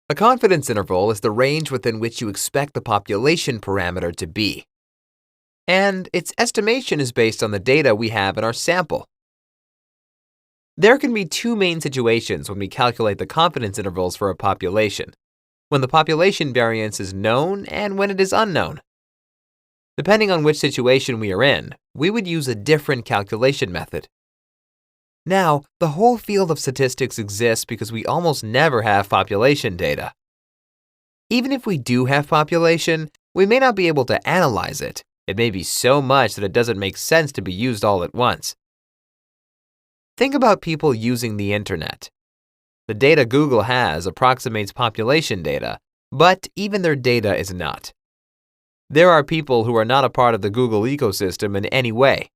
A confidence interval is the range within which you expect the population parameter to be. And its estimation is based on the data we have in our sample. There can be two main situations when we calculate the confidence intervals for a population: when the population variance is known and when it is unknown. Depending on which situation we are in, we would use a different calculation method. Now, the whole field of statistics exists because we almost never have population data. Even if we do have population, we may not be able to analyze it. It may be so much that it doesn't make sense to be used all at once. Think about people using the internet. The data Google has approximates population data, but even their data is not. There are people who are not a part of the Google ecosystem in any way.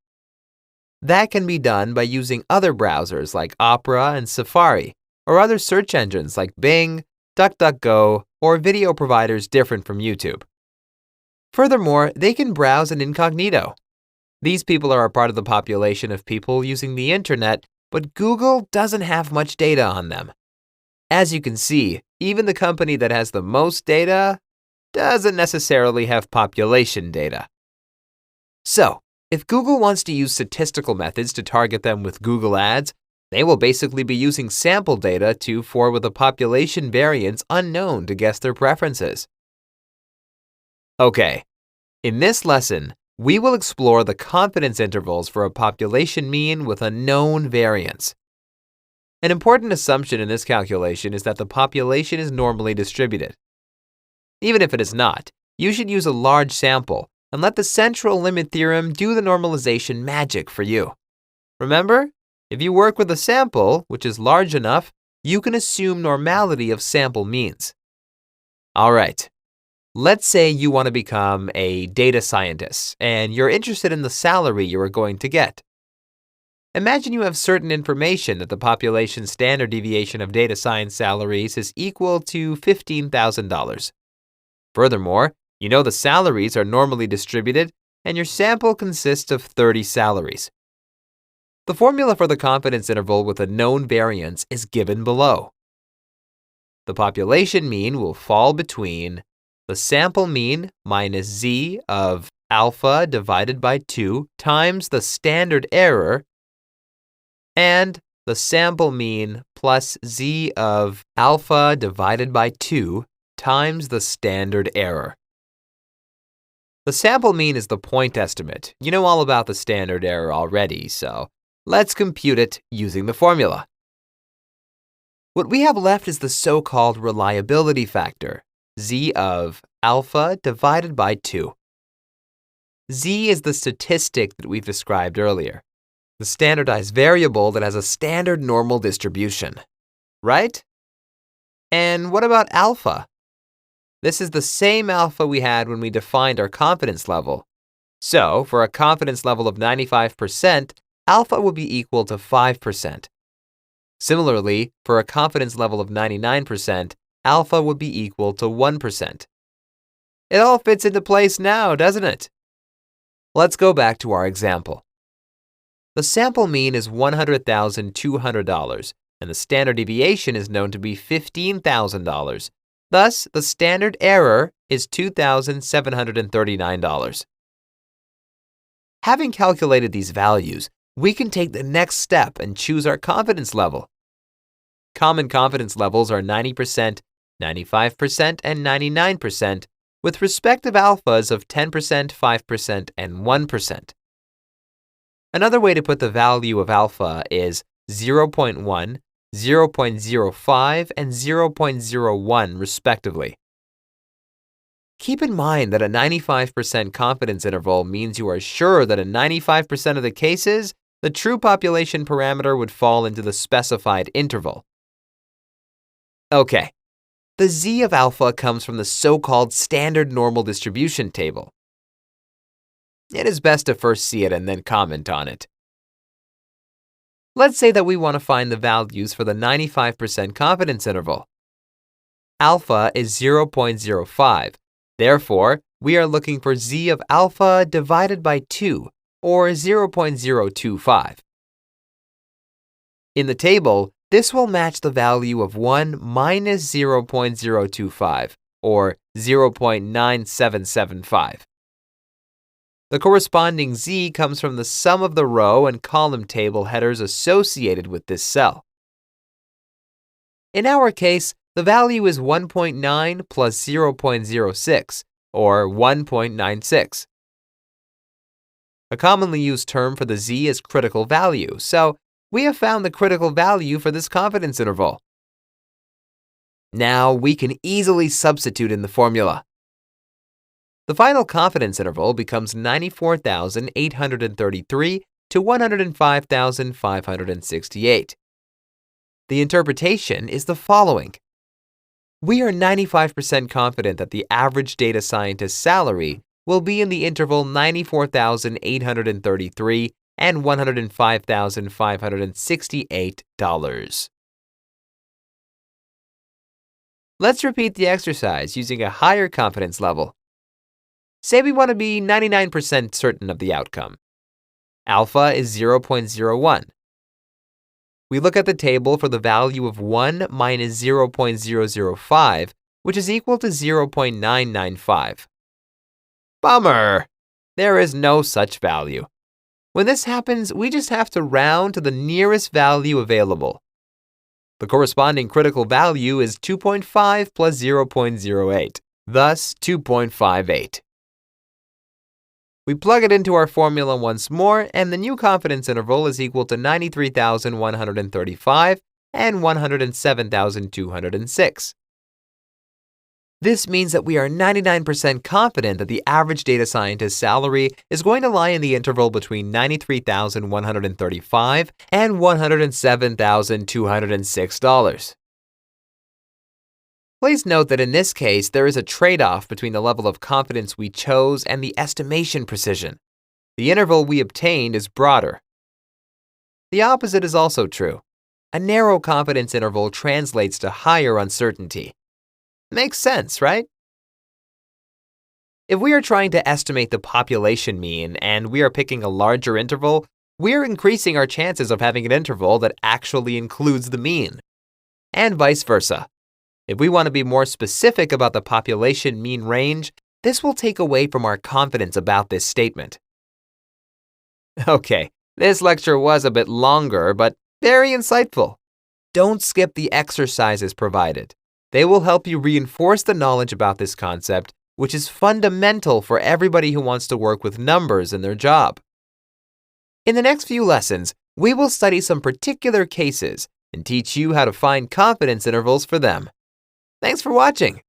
That can be done by using other browsers like Opera and Safari, or other search engines like Bing, DuckDuckGo, or video providers different from YouTube. Furthermore, they can browse in incognito. These people are a part of the population of people using the internet, but Google doesn't have much data on them. As you can see, even the company that has the most data doesn't necessarily have population data. So, if Google wants to use statistical methods to target them with Google Ads, they will basically be using sample data with a population variance unknown to guess their preferences. Okay, in this lesson, we will explore the confidence intervals for a population mean with a known variance. An important assumption in this calculation is that the population is normally distributed. Even if it is not, you should use a large sample and let the central limit theorem do the normalization magic for you. Remember, if you work with a sample which is large enough, you can assume normality of sample means. All right, let's say you want to become a data scientist and you're interested in the salary you are going to get. Imagine you have certain information that the population standard deviation of data science salaries is equal to $15,000. Furthermore, you know the salaries are normally distributed and your sample consists of 30 salaries. The formula for the confidence interval with a known variance is given below. The population mean will fall between the sample mean minus z of alpha divided by 2 times the standard error and the sample mean plus z of alpha divided by 2 times the standard error. The sample mean is the point estimate. You know all about the standard error already, so let's compute it using the formula. What we have left is the so-called reliability factor, z of alpha divided by 2. Z is the statistic that we've described earlier, the standardized variable that has a standard normal distribution, right? And what about alpha? This is the same alpha we had when we defined our confidence level. So, for a confidence level of 95%, alpha would be equal to 5%. Similarly, for a confidence level of 99%, alpha would be equal to 1%. It all fits into place now, doesn't it? Let's go back to our example. The sample mean is $100,200, and the standard deviation is known to be $15,000. Thus, the standard error is $2,739. Having calculated these values, we can take the next step and choose our confidence level. Common confidence levels are 90%, 95%, and 99%, with respective alphas of 10%, 5%, and 1%. Another way to put the value of alpha is 0.1, 0.05, and 0.01 respectively. Keep in mind that a 95% confidence interval means you are sure that in 95% of the cases, the true population parameter would fall into the specified interval. Okay, the z of alpha comes from the so-called standard normal distribution table. It is best to first see it and then comment on it. Let's say that we want to find the values for the 95% confidence interval. Alpha is 0.05. Therefore, we are looking for z of alpha divided by 2, or 0.025. In the table, This will match the value of 1 minus 0.025, or 0.9775. The corresponding z comes from the sum of the row and column table headers associated with this cell. In our case, the value is 1.9 plus 0.06, or 1.96. A commonly used term for the z is critical value, so we have found the critical value for this confidence interval. Now we can easily substitute in the formula. The final confidence interval becomes 94,833 to 105,568. The interpretation is the following. We are 95% confident that the average data scientist's salary will be in the interval 94,833 and $105,568. Let's repeat the exercise using a higher confidence level. Say we want to be 99% certain of the outcome. Alpha is 0.01. We look at the table for the value of 1 minus 0.005, which is equal to 0.995. Bummer! There is no such value. When this happens, we just have to round to the nearest value available. The corresponding critical value is 2.5 plus 0.08, thus 2.58. We plug it into our formula once more, and the new confidence interval is equal to 93,135 and 107,206. This means that we are 99% confident that the average data scientist's salary is going to lie in the interval between 93,135 and $107,206. Please note that in this case, there is a trade-off between the level of confidence we chose and the estimation precision. The interval we obtained is broader. The opposite is also true. A narrow confidence interval translates to higher uncertainty. Makes sense, right? If we are trying to estimate the population mean and we are picking a larger interval, we are increasing our chances of having an interval that actually includes the mean. And vice versa. If we want to be more specific about the population mean range, this will take away from our confidence about this statement. Okay, this lecture was a bit longer, but very insightful. Don't skip the exercises provided. They will help you reinforce the knowledge about this concept, which is fundamental for everybody who wants to work with numbers in their job. In the next few lessons, we will study some particular cases and teach you how to find confidence intervals for them. Thanks for watching.